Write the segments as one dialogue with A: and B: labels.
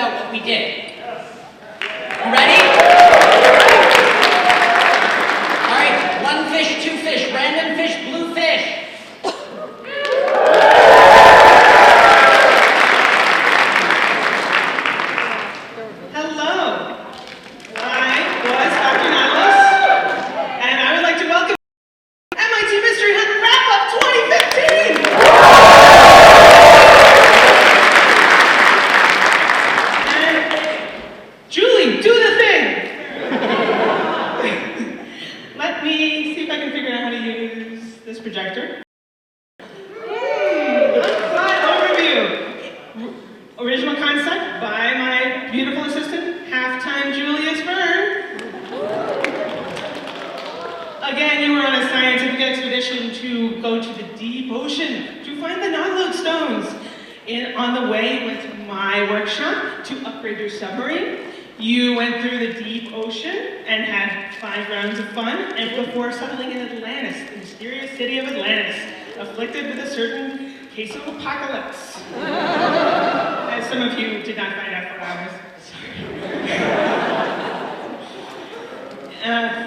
A: about what we did. You ready? All right, one fish, two fish, random fish, blue fish.
B: Projector. Overview. Original concept by my beautiful assistant, halftime Julius Verne. Again, you were on a scientific expedition to go to the deep ocean to find the non-load stones. On the way, you went to my workshop to upgrade your submarine. You went through the deep ocean and had 5 rounds of fun, and before settling in Atlantis, the mysterious city of Atlantis, afflicted with a certain case of apocalypse. As some of you did not find out for hours. Sorry.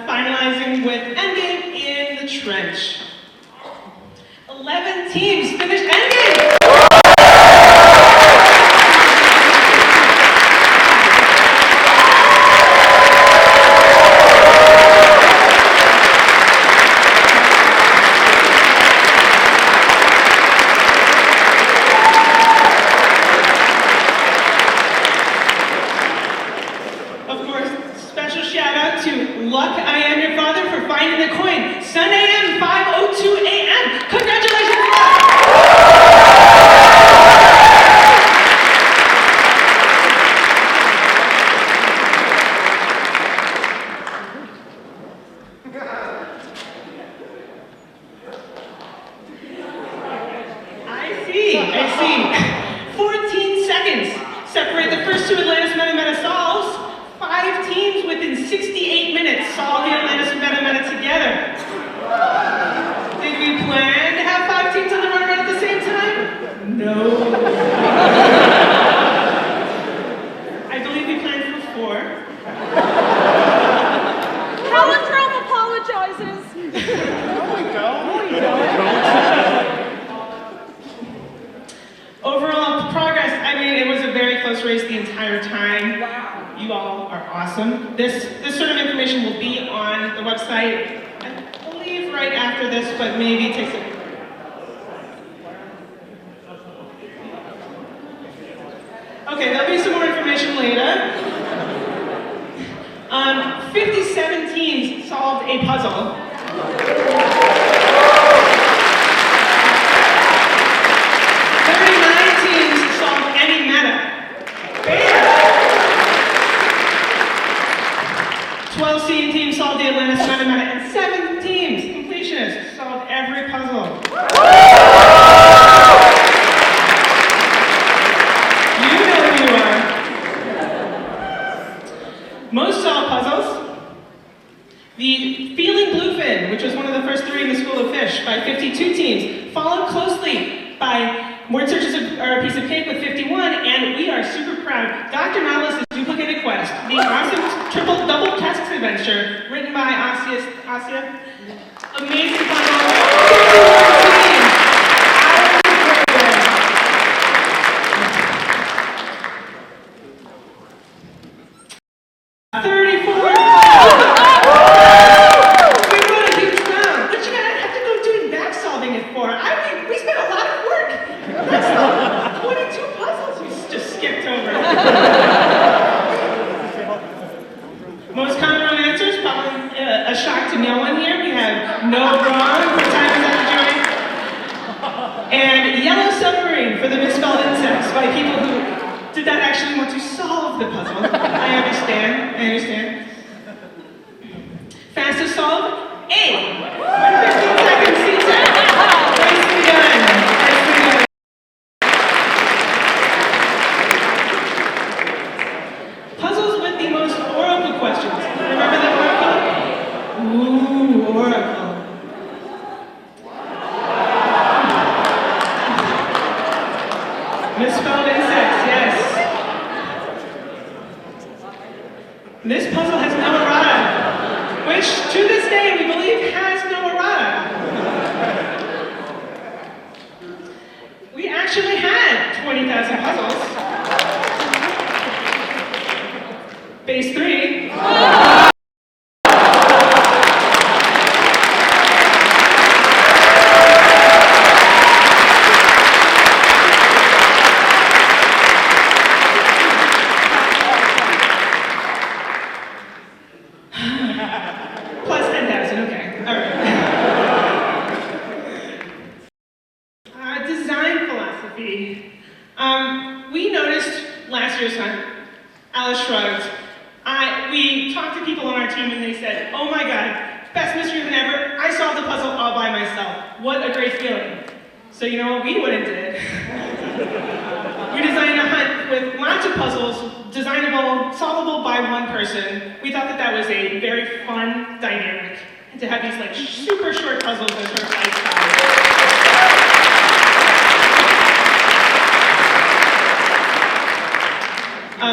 B: Finalizing with Endgame in the trench. 11 teams finished Endgame! Luck, I am your father for finding the coin. Sun AM, 5:02 AM. Congratulations, Luck! I see. 14 seconds separate the first 2 Atlantis Meta solves. 5 teams within 68 minutes solved the Atlantis Meta together. Did we plan to have 5 teams on the run around at the same time? No. I believe we planned for 4.
C: Palindrome apologizes.
B: Overall progress, I mean, it was a very close race the entire time. Wow. You all are awesome. This sort of information will be on the website, I believe right after this, but maybe it takes a... Okay, there'll be some more information later. 57 teams solved a puzzle. 39 teams solved any meta. 12 seed teams solved the Atlantis Meta, and 7 teams, completionists, solved every puzzle. You know who you are. Most solved puzzles. The Feeling Bluefin, which was one of the first 3 in the School of Fish, by 52 teams, followed closely by Word Searches Are a Piece of Cake with 51, and we are super proud. Dr. Nautilus' Duplicated Quest, the awesome triple-double tasks adventure, written by Asya. Amazing puzzle. 34. We wrote a huge round. What you gotta have to go doing back solving it for? We spent a lot of work. That's 22 puzzles we just skipped over. Most common wrong answers, probably a shock to no one here. We have no wrong for time is up to join. And Yellow Submarine for the misspelled insects by people who did not actually want to solve the puzzle. I understand. Fastest solved, A. 15 seconds, C10. Nicely done. Puzzles with the most oracle questions. Remember that oracle? Ooh, oracle. Misspelled insects, yes. This puzzle has no errata, which to this day we believe has no errata. We actually had 20,000 puzzles. Phase 3. Plus 10,000, okay. All right. Design philosophy. We noticed last year's time, Alice shrugged. We talked to people on our team and they said, oh my God, best mystery than ever. I solved the puzzle all by myself. What a great feeling. So you know what we went and did? We designed a hunt with lots of puzzles, designable, solvable by one person. We thought that that was a very fun dynamic to have these like super short puzzles that sort of ice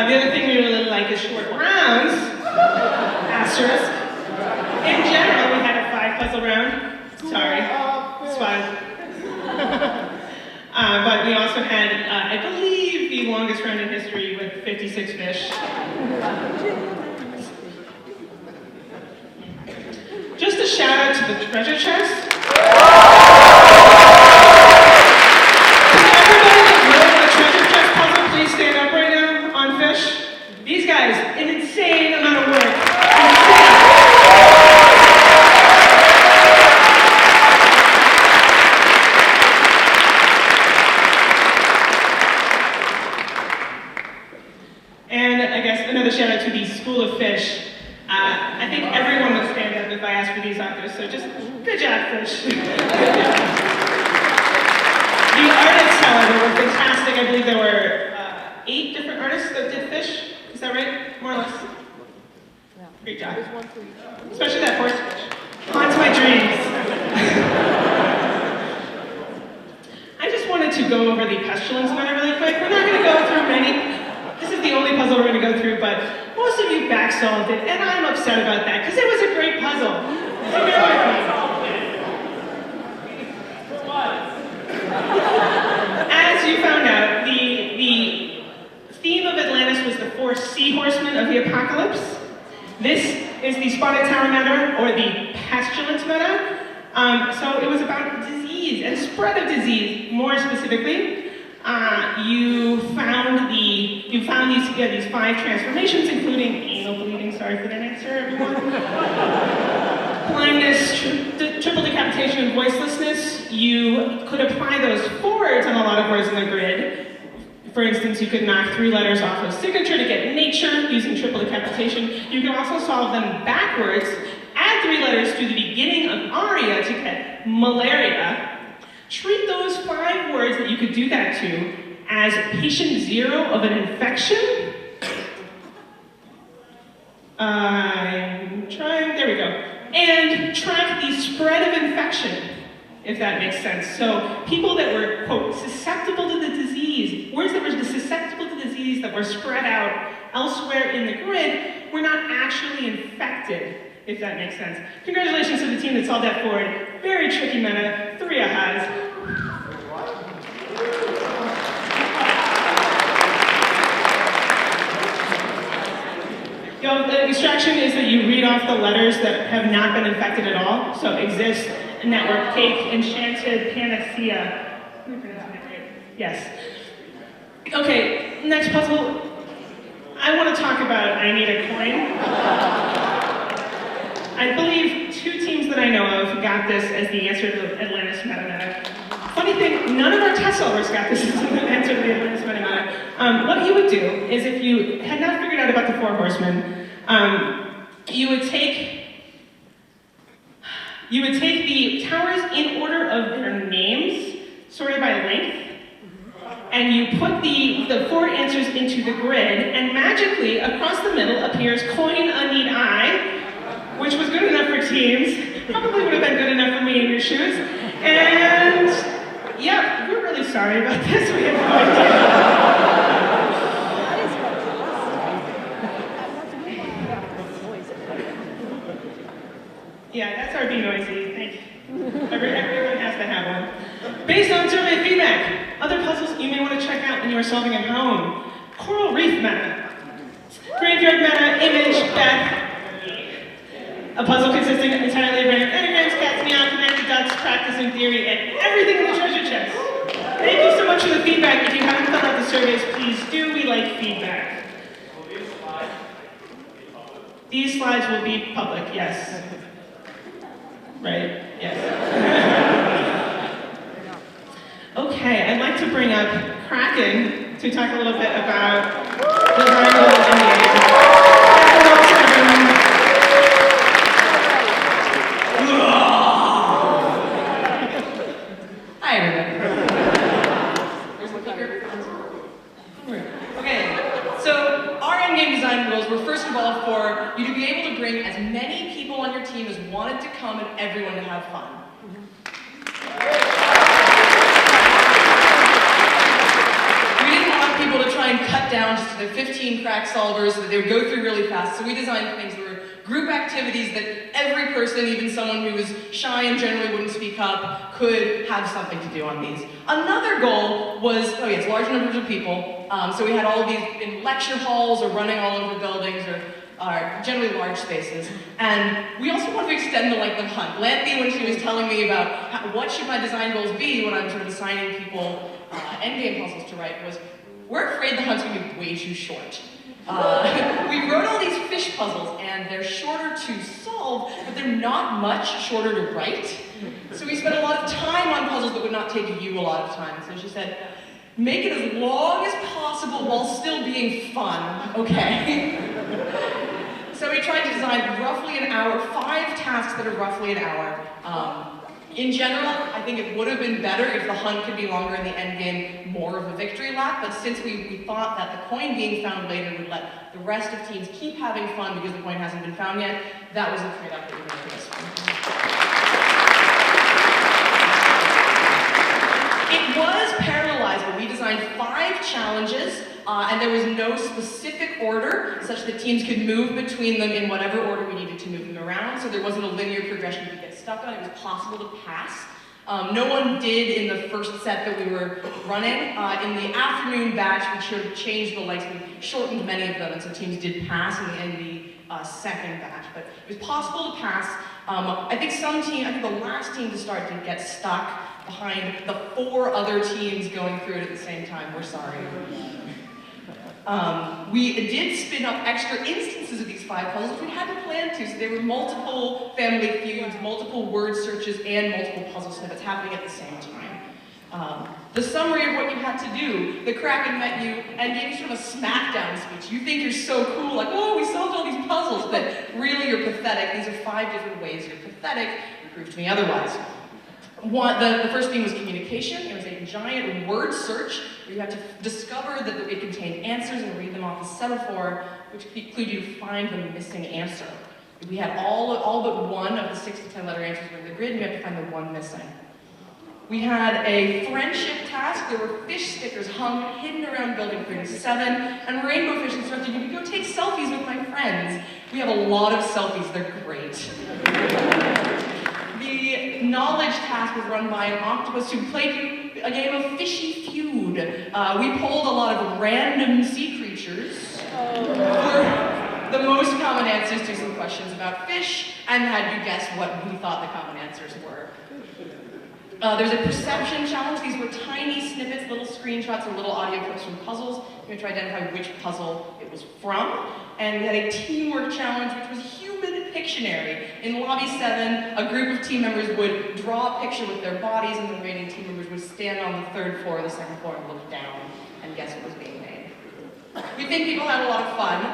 B: the other thing we really like is short rounds. Asterisk. In general, we had a 5 puzzle round. Sorry, it's 5. But we also had, I believe, the longest round in history with 56 fish. Just a shout out to the treasure chest. Can everybody that wrote the treasure chest puzzle please stand up right now on fish? These guys, an insane amount of work. And I guess another shout out to the School of Fish. I think everyone would stand up if I asked for these authors, so just good job, Fish. The artists, however, were fantastic. I believe there were 8 different artists that did fish. Is that right? More or less? Great job. Especially that horse fish. Haunts my dreams. I just wanted to go over the pestilence matter really quick. We're not going to go through many. This is the only puzzle we're going to go through, but most of you back-solved it, and I'm upset about that, because it was a great puzzle. So bear with me. As you found out, the theme of Atlantis was the 4 sea horsemen of the apocalypse. This is the spotted tower meta, or the pestilence meta. So it was about disease and spread of disease, more specifically. You found these 5 transformations, including anal bleeding. Sorry for that answer, everyone. Blindness, triple decapitation, and voicelessness. You could apply those forwards on a lot of words in the grid. For instance, you could knock 3 letters off of signature to get nature using triple decapitation. You could also solve them backwards, add 3 letters to the beginning of aria to get malaria. Treat those 5 words that you could do that to as patient 0 of an infection. I'm trying, there we go. And track the spread of infection, if that makes sense. So people that were, quote, susceptible to the disease, words that were susceptible to disease that were spread out elsewhere in the grid were not actually infected, if that makes sense. Congratulations to the team that solved that forward. Very tricky meta, 3 ahas. The extraction is that you read off the letters that have not been infected at all. So exist, network, cake, enchanted, panacea. Yes. Okay, next puzzle. I want to talk about I need a coin. I believe 2 teams that I know of got this as the answer to the Atlantis meta-meta. Funny thing, none of our test solvers got this as the answer to the Atlantis meta-meta. What you would do is if you had not figured out about the 4 horsemen, you would take the towers in order of their names, sorted by length, and you put the 4 answers into the grid, and magically, across the middle appears coin, a need I, which was good enough for teams, probably would have been good enough for me in your shoes, and yeah, we're really sorry about this, we have no idea. Based on survey feedback, other puzzles you may want to check out when you are solving at home. Coral Reef Meta. Graveyard Meta, Image, Beth. A puzzle consisting entirely of random anagrams, cats, meow, connected dots, practicing theory, and everything in the treasure chest. Thank you so much for the feedback. If you haven't filled out the surveys, please do. We like feedback. These slides will be public, yes. Right? Yes. Okay, I'd like to bring up Kraken to talk a little bit about design goals and
D: Hi, everybody. There's my clicker. Okay, so our endgame design rules were first of all for you to be able to bring as many people on your team as wanted to come and everyone to have fun. We didn't want people to try and cut down just to the 15 crack solvers so that they would go through really fast, so we designed things that were group activities that every person, even someone who was shy and generally wouldn't speak up, could have something to do on these. Another goal was, large numbers of people. So we had all of these in lecture halls or running all over buildings or generally large spaces. And we also wanted to extend the length of hunt. Lanthy, when she was telling me about what should my design goals be when I'm sort of assigning people endgame puzzles to write, was we're afraid the hunt's gonna be way too short. We wrote all these fish puzzles, and they're shorter to solve, but they're not much shorter to write. So we spent a lot of time on puzzles that would not take you a lot of time. So she said, make it as long as possible while still being fun, okay? So we tried to design roughly an hour, 5 tasks that are roughly an hour. In general, I think it would have been better if the hunt could be longer and the end game more of a victory lap, but since we thought that the coin being found later would let the rest of teams keep having fun because the coin hasn't been found yet, that was the trade-off that we made for this one. It was parallelized, but we designed 5 challenges, and there was no specific order such that teams could move between them in whatever order we needed to move them around, so there wasn't a linear progression you could get stuck on. It was possible to pass. No one did in the first set that we were running. In the afternoon batch, we sort of changed the lengths. We shortened many of them, and so teams did pass in the second batch, but it was possible to pass. I think the last team to start did get stuck behind the 4 other teams going through it at the same time. We're sorry. We did spin up extra instances of these 5 puzzles. We hadn't planned to, so there were multiple family feuds, multiple word searches, and multiple puzzle snippets happening at the same time. The summary of what you had to do, the Kraken met you and gave you sort of a smackdown speech. You think you're so cool, like, oh, we solved all these puzzles, but really you're pathetic. These are 5 different ways you're pathetic. You proved to me otherwise. The first thing was communication. It was a giant word search where you had to discover that it contained answers and read them off a semaphore, which clued you to find the missing answer. We had all but one of the 6 to 10 letter answers were in the grid, and you had to find the one missing. We had a friendship task. There were fish stickers hung, hidden around building 37, and rainbow fish instructed you to go take selfies with my friends. We have a lot of selfies. They're great. The knowledge task was run by an octopus who played you a game of Fishy Feud. We pulled a lot of random sea creatures for the most common answers to some questions about fish, and had you guess what we thought the common answers were. There's a perception challenge. These were tiny snippets, little screenshots, or little audio clips from puzzles. You had to identify which puzzle it was from. And we had a teamwork challenge, which was Human Pictionary. In Lobby 7, a group of team members would draw a picture with their bodies, and the remaining team members would stand on the 3rd floor or the 2nd floor and look down and guess what was being made. We think people had a lot of fun.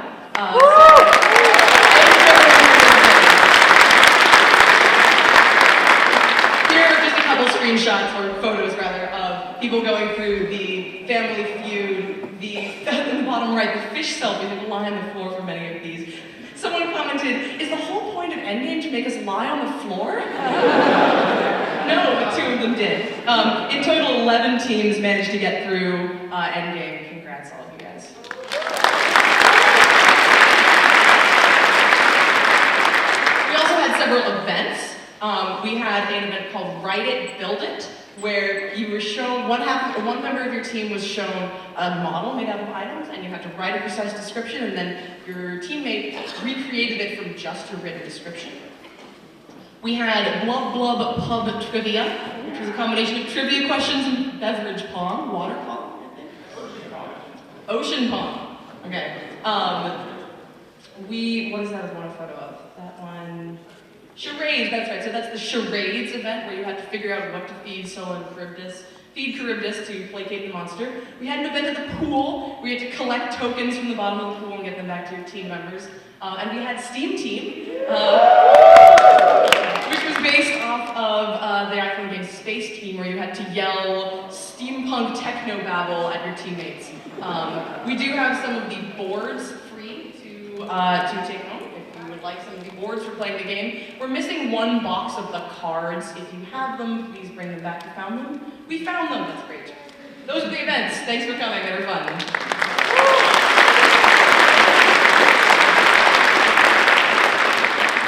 D: Here are just a couple screenshots, or photos rather, of people going through the family feud, in the bottom right, the fish selfie that lie on the floor for many of these. Someone commented, is the whole point of Endgame to make us lie on the floor? No, but 2 of them did. In total, 11 teams managed to get through Endgame. Congrats, all of you guys. We also had several events. We had an event called Write It, Build It, where you were shown, one member of your team was shown a model made out of items, and you had to write a precise description, and then your teammate recreated it from just a written description. We had Blub Blub Pub Trivia, which was a combination of trivia questions and beverage pong, water pong, I think. Ocean pong. Okay. What is that one photo of? That one. Charades, that's right. So that's the charades event where you had to figure out what to feed someone feed Charybdis to placate the monster. We had an event at the pool where you had to collect tokens from the bottom of the pool and get them back to your team members. And we had Steam Team, which was based off of the Iphone game Space Team, where you had to yell steampunk techno babble at your teammates. We do have some of the boards free to take home if you would like some of the boards for playing the game. We're missing one box of the cards. If you have them, please bring them back. You found them? We found them. That's great. Those are the events. Thanks for coming. They were fun.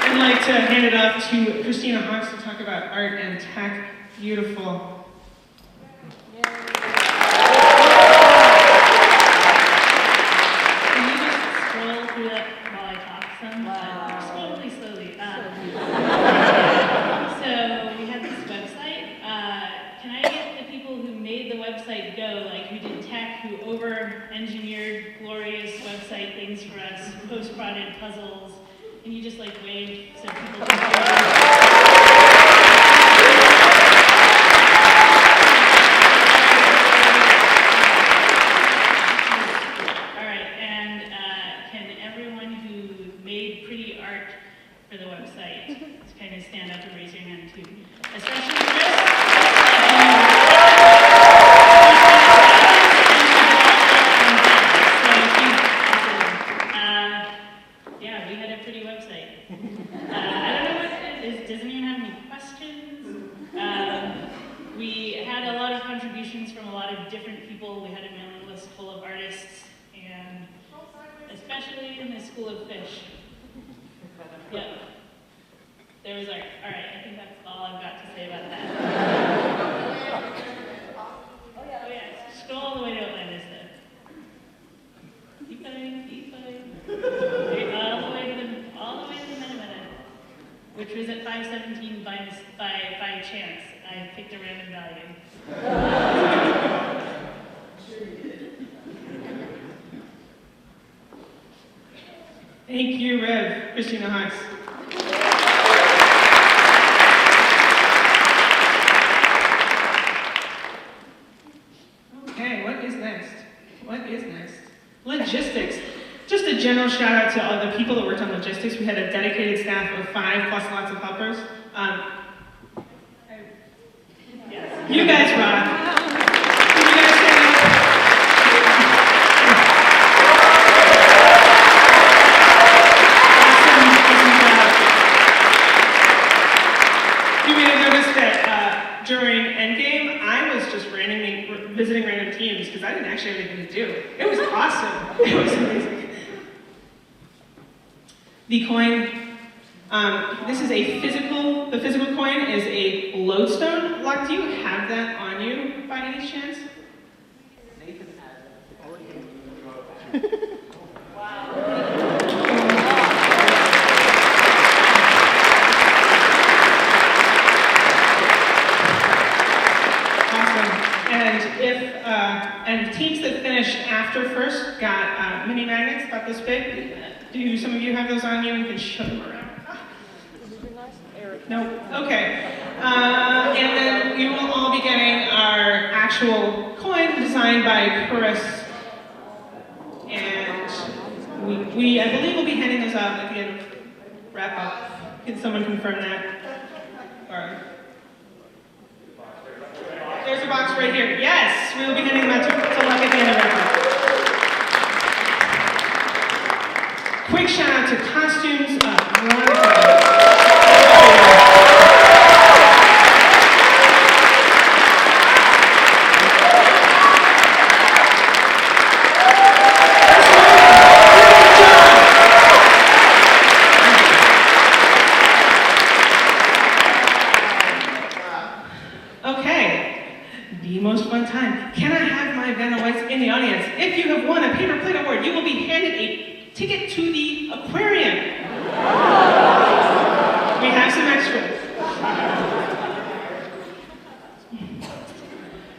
B: I'd like to hand it off to Christina Hawks to talk about art and tech. Beautiful.
E: Can you just scroll through that while I talk some? Scroll really slowly. So we had this website. Can I get the people who made the website go, like who did tech, who over-engineered glorious website things for us, post-prodded puzzles? Can you just like wave so people can hear? For the website, to kind of stand up and raise your hand too. Especially Chris. Yeah, we had a pretty website. I don't know what it is. Doesn't even have any questions. We had a lot of contributions from a lot of different people. We had a mailing list full of artists, and especially in the School of Fish. Yeah. There was art. All right, I think that's all I've got to say about that. Oh yeah. Scroll all the way to Atlantis then. Keep going. Okay, all the way to the Meta, which was at 517 by chance. I picked a random value.
B: Thank you, Rev. Christina Hawks. Okay, what is next? Logistics. Just a general shout out to all the people that worked on logistics. We had a dedicated staff of 5 plus lots of helpers. You guys rock. During Endgame, I was just visiting random teams because I didn't actually have anything to do. It was awesome. It was amazing. The coin, this is the physical coin is a lodestone. Locke, do you have that on you by any chance? Nathan has it. Wow. And teams that finished after first got mini magnets about this big. Do some of you have those on you and can show them around? No? Okay. And then we will all be getting our actual coin designed by Chris. And we I believe we'll be handing those out at the end of wrap up. Can someone confirm that? Or there's a box right here. Yes, we will be handing them out to Locke at the end of wrap up. Quick shout out to costumes. Okay, ticket to the aquarium. We have some extras.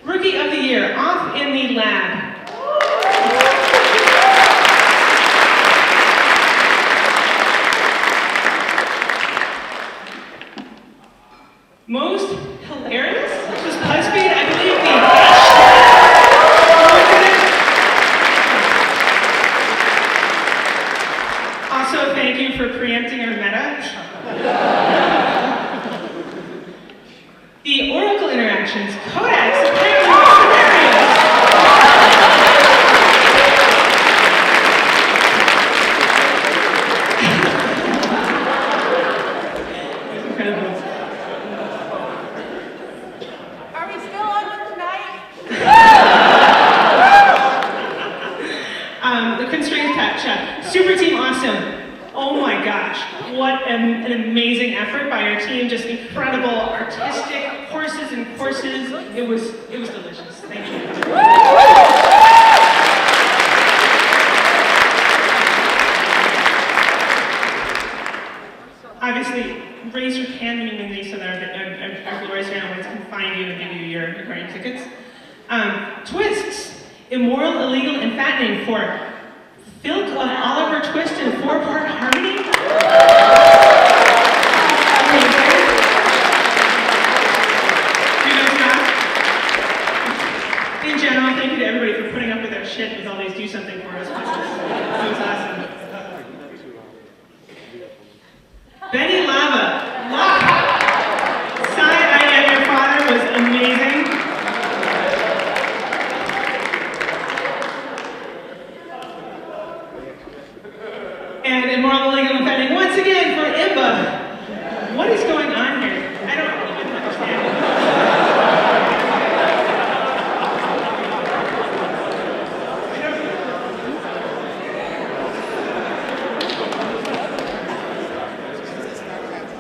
B: Rookie of the Year, off in the lab. Most hilarious was BuzzFeed, I believe the Also, thank you for preempting our meta. The Oracle interactions, Codex, apparently was hilarious. It's incredible.
C: Are we still on tonight?
B: The Constraints Chat, Super Team Awesome. Oh my gosh, what an amazing effort by our team. Just incredible, artistic horses and courses. It was delicious. Thank you. Obviously, raise your hand minimally so that our glorious families can find you and give you your aquarium tickets. Twists, immoral, illegal, and fattening for Filk of Oliver Twist and four-part harmony. In general, thank you to everybody for putting up with our shit with all these do something for us. It was awesome. Benny Lava. Sai, I Am Your Father was amazing. And immoral, illegal, and offending once again for Imba. What is going on here? I don't even understand.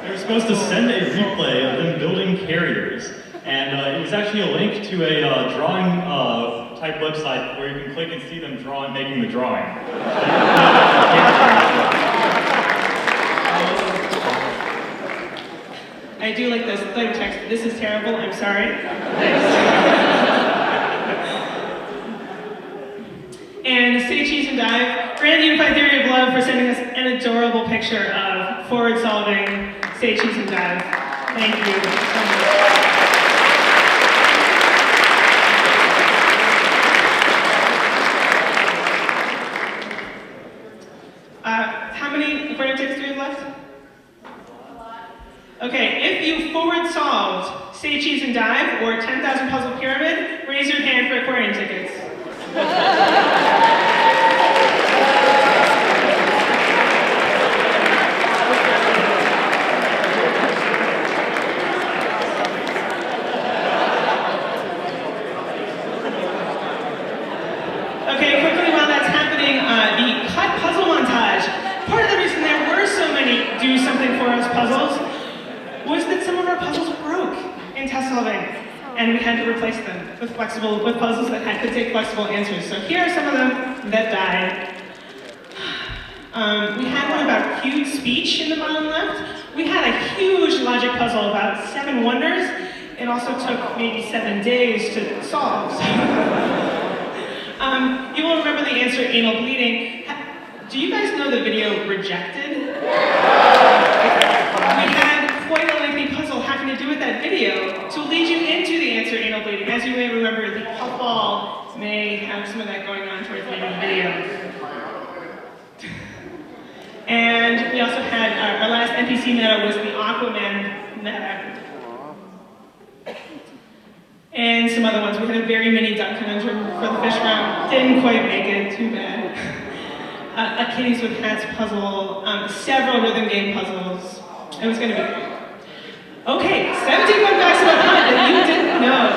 F: They were supposed to send a replay of them building carriers, and it was actually a link to a drawing type website where you can click and see them drawing, making the drawing.
B: I do like this like text. This is terrible. I'm sorry. And Say Cheese and Dive, Grand Unified Theory of Love for sending us an adorable picture of forward solving Say Cheese and Dive. Thank you so much. How many aquarium tickets do we have left? Okay, if you forward solved Say Cheese and Dive or 10,000 Puzzle Pyramid, raise your hand for aquarium tickets. Okay, quickly while that's happening, the cut puzzle montage. Part of the reason there were so many do something for us puzzles was that some of our puzzles broke in test solving, and we had to replace them with puzzles that could take flexible answers. So here are some of them that died. We had one about huge speech in the bottom left. We had a huge logic puzzle about 7 wonders. It also took maybe 7 days to solve. You will remember the answer, anal bleeding. Do you guys know the video Rejected? We had quite a lengthy puzzle having to do with that video to lead you into the answer, anal bleeding. As you may remember, the puffball may have some of that going on towards the end of the video. And we also had, our last NPC meta was the Aquaman meta. And some other ones. We had a very mini duck conundrum for the fish round. Didn't quite make it, too bad. A kitties with hats puzzle, several rhythm game puzzles. It was gonna be great. Okay, 17 fun facts about Hunt that you didn't know.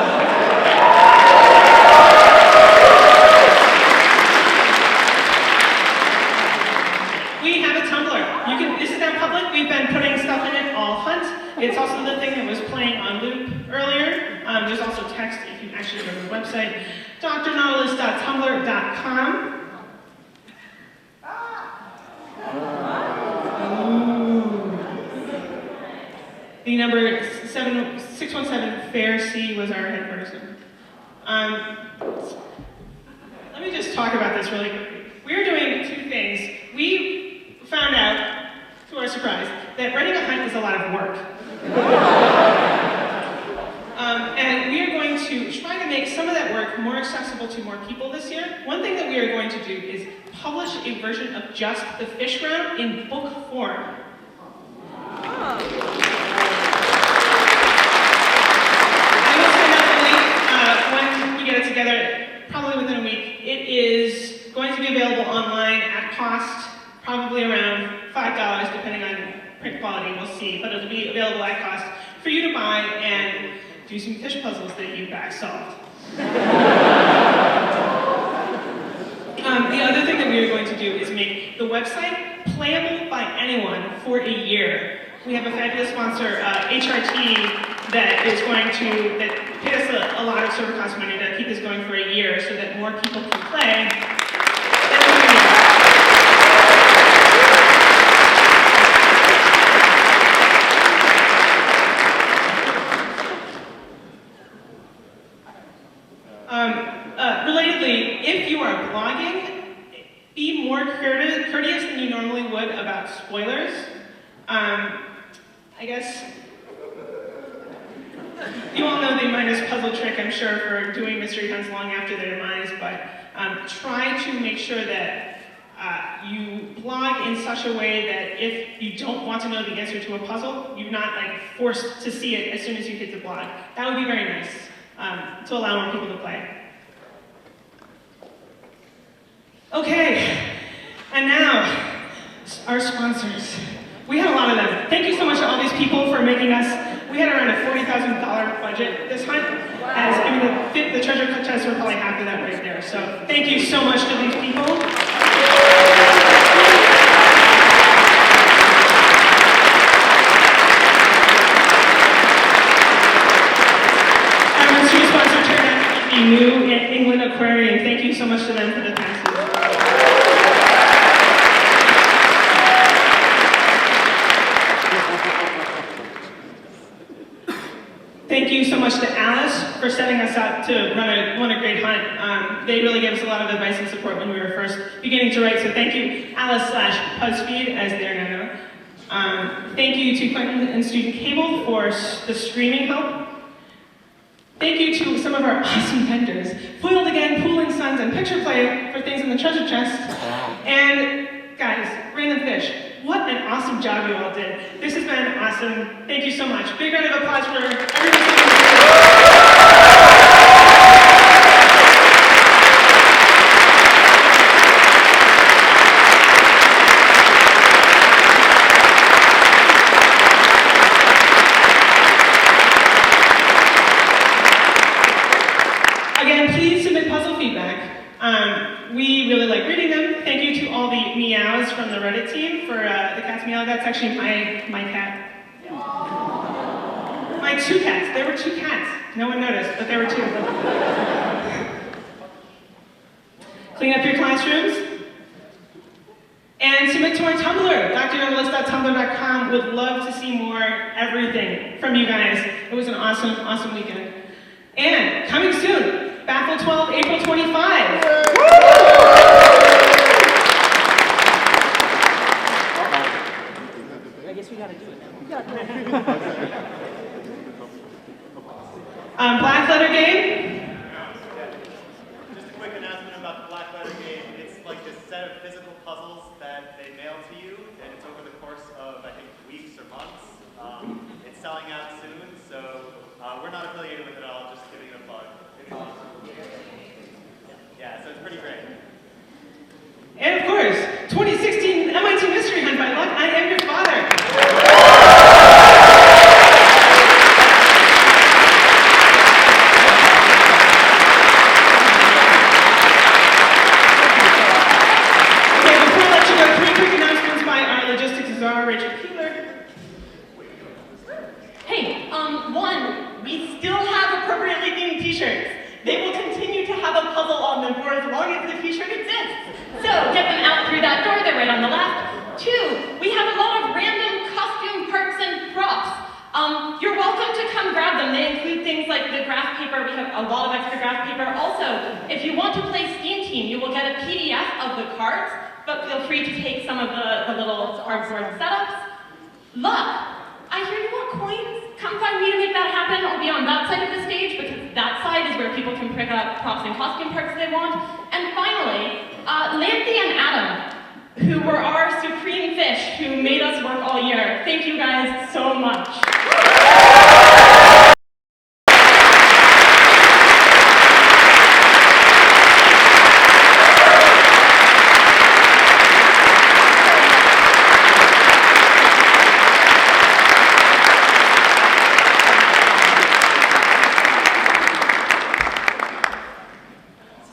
B: We have a Tumblr. This is now public. We've been putting stuff in it all Hunt. It's also the thing that was playing on loop earlier. There's also text if you actually go to the website, drnautilus.tumblr.com. The number 617 Fair C was our head person. Let me just talk about this really quickly. We're doing two things. We found out, to our surprise, that running a hunt is a lot of work. And we are going to try to make some of that work more accessible to more people this year. One thing that we are going to do is publish a version of Just the Fish Round in book form. I will send out the link when we get it together, probably within a week. It is going to be available online at cost, probably around $5, depending on print quality, we'll see. But it'll be available at cost for you to buy and do some fish puzzles that you guys solved. The other thing that we are going to do is make the website playable by anyone for a year. We have a fabulous sponsor, HRT, that is going to, that paid us a lot of server cost money to keep this going for a year so that more people can play. Relatedly, if you are blogging, be more courteous than you normally would about spoilers. I guess you all know the Midas puzzle trick, I'm sure, for doing mystery hunts long after their demise, but try to make sure that you blog in such a way that if you don't want to know the answer to a puzzle, you're not like forced to see it as soon as you hit the blog. That would be very nice to allow more people to play. Okay, and now, our sponsors. We had a lot of them. Thank you so much to all these people for making us, we had around a $40,000 budget this hunt. As, I mean, the treasure chests were probably half of that right there. So thank you so much to these people. Our mystery sponsor turned out to be New England Aquarium. Thank you so much to them for the passes. Thank you so much to Alice for setting us up to run a great hunt. They really gave us a lot of advice and support when we were first beginning to write, so thank you, Alice/BuzzFeed, as they're now known. Thank you to Clinton and Student Cable for the streaming help. Thank you to some of our awesome vendors, Foiled Again, Pooling Sons, and Picture Play for things in the treasure chest. And guys, Random Fish, what an awesome job you all did. This has been awesome. Thank you so much. Big round of applause for everyone. Again, please submit puzzle feedback. We really like reading them. Thank you to all the meows from the Reddit team for the cat's meow. That's actually my cat. My two cats. There were two cats. No one noticed, but there were two. Clean up your classrooms. And submit to our Tumblr. drnovelist.tumblr.com. Would love to see more everything from you guys. It was an awesome, awesome weekend. And coming soon, Baffle 12, April 25.
C: I guess we gotta do it now.
B: Black Letter Game.
G: Just a quick announcement about the Black Letter Game. It's like this set of physical puzzles that they mail to you, and it's over the course of, I think, weeks or months. It's selling out soon, so we're not affiliated with it at all, just giving it a plug. Yeah, so it's pretty great.
B: And of course, 2016 MIT Mystery Hunt by Luck, I Am Your Father. Okay, before I let you go, 3 quick announcements by our logistics czar, Rachel Keeler.
H: Hey, one, we still have appropriately themed t-shirts. They will continue to have a puzzle on them for as long as the t-shirt exists. So get them out through that door, they're right on the left. 2, we have a lot of random costume parts and props. come grab them. They include things like the graph paper. We have a lot of extra graph paper. Also, if you want to play Steam Team, you will get a PDF of the cards, but feel free to take some of the little cardboard setups. Look, I hear you want coins. Come find me to make that happen. I'll be on that side of the stage because that side is where people can pick up props and costume parts they want. And finally, Lanthy and Adam, who were our supreme fish who made us work all year. Thank you guys so much.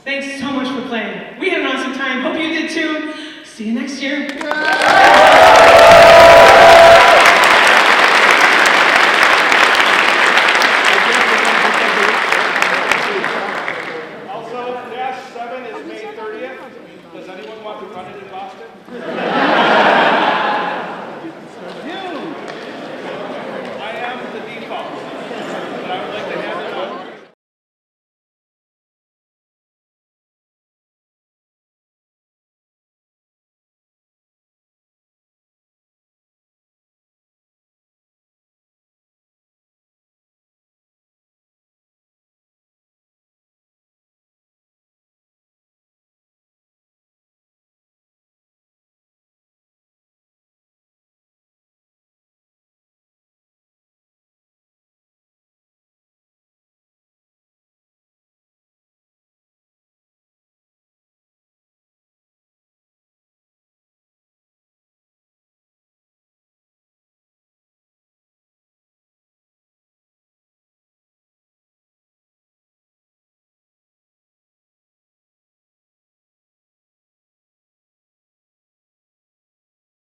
B: Thanks so much for playing. We had an awesome time. Hope you did too. See you next year.